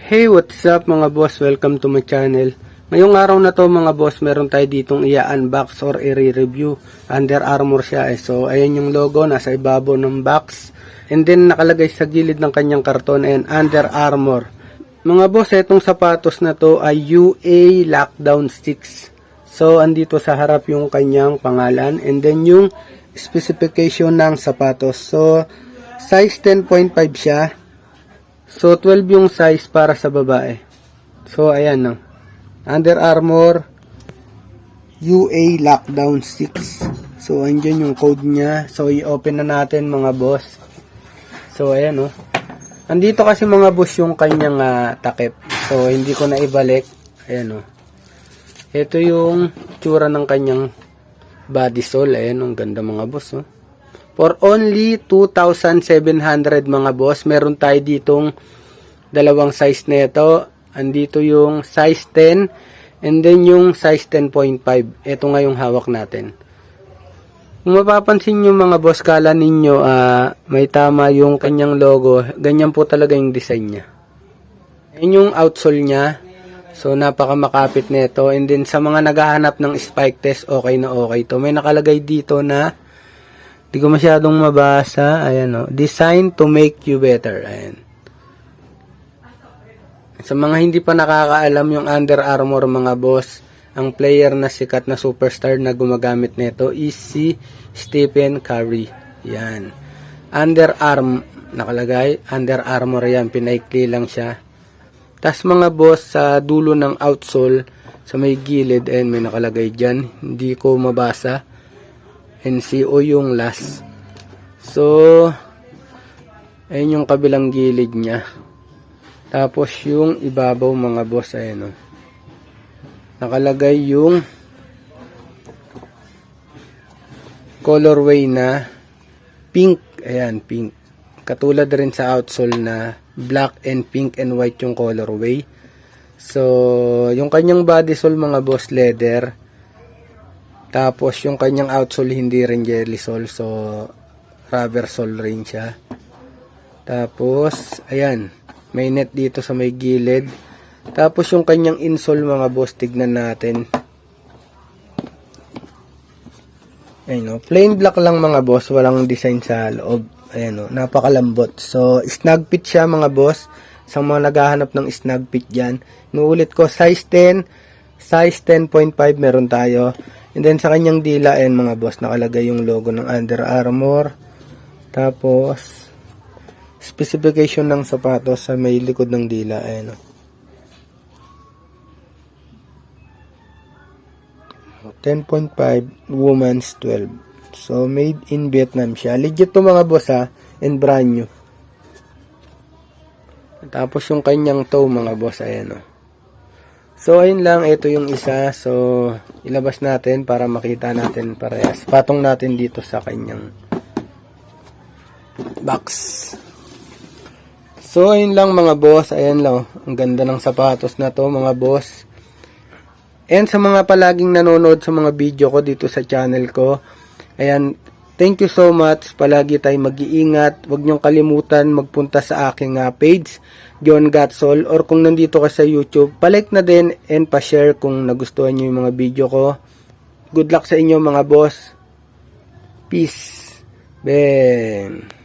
Hey, what's up mga boss? Welcome to my channel. Ngayong araw na to mga boss, meron tayo ditong i-unbox or i-review. Under Armour siya eh. So, ayan yung logo, nasa ibabaw ng box. And then, nakalagay sa gilid ng kanyang karton, ayan, Under Armour. Mga boss, itong sapatos na to ay UA Lockdown 6. So, andito sa harap yung kanyang pangalan. And then, yung specification ng sapatos. So, size 10.5 siya. So, 12 yung size para sa babae. So, ayan no. Under Armour UA Lockdown 6. So, andyan yung code niya. So, i-open na natin mga boss. So, ayan no. Andito kasi mga boss yung kanyang takip. So, hindi ko na ibalik. Ayan no. Ito yung tsura ng kanyang body sole. Ayan, ang ganda mga boss. Oh. For only 2,700 mga boss, meron tayo ditong dalawang size nito. Andito yung size 10 and then yung size 10.5. Ito nga yung hawak natin. Kung mapapansin nyo mga boss, kala ninyo may tama yung kanyang logo. Ganyan po talaga yung design niya. Ayan yung outsole niya. So napaka makapit nito. And then sa mga naghahanap ng spike test, okay na okay to. May nakalagay dito na di ko masyadong mabasa. Ayan o. Design to make you better. Ayan. Sa mga hindi pa nakakaalam yung Under Armour mga boss, ang player na sikat na superstar na gumagamit nito is si Stephen Curry. Yan. Nakalagay. Under Armour yan. Pinaikli lang siya. Tas mga boss, sa dulo ng outsole, sa may gilid, ayan, may nakalagay dyan. Hindi ko mabasa. NCO yung last. So, ayun yung kabilang gilid niya. Tapos yung ibabaw mga boss, ayan o. Nakalagay yung colorway na pink. Ayan, pink. Katulad rin sa outsole na black and pink and white yung colorway. So, yung kanyang body sole mga boss, leather. Tapos, yung kanyang outsole hindi rin jelly sole. So, rubber sole rin siya. Tapos, ayan. May net dito sa may gilid. Tapos, yung kanyang insole mga boss, tignan natin. Ayan o. Plain black lang mga boss. Walang design sa loob. Ayan o. Napakalambot. So, snug fit siya mga boss. Sa mga naghahanap ng snug fit dyan. Inuulit ko, size 10. Size 10.5 meron tayo. And then sa kanyang dila, ayan mga boss, nakalagay yung logo ng Under Armour. Tapos, specification ng sapatos sa may likod ng dila, ayan o. 10.5, woman's 12. So, made in Vietnam siya. Legit to mga boss ha, and brand new. Tapos yung kanyang toe mga boss, ayan o. So, ayun lang. Ito yung isa. So, ilabas natin para makita natin parehas. Patong natin dito sa kanyang box. So, ayun lang mga boss. Ayan lang. Ang ganda ng sapatos na to mga boss. And sa mga palaging nanonood sa mga video ko dito sa channel ko, ayan, thank you so much. Palagi tayong mag-iingat. Huwag niyong kalimutan magpunta sa aking page, John Gatsol, or kung nandito ka sa YouTube, palike na din and pa-share kung nagustuhan niyo yung mga video ko. Good luck sa inyo mga boss. Peace. Ben.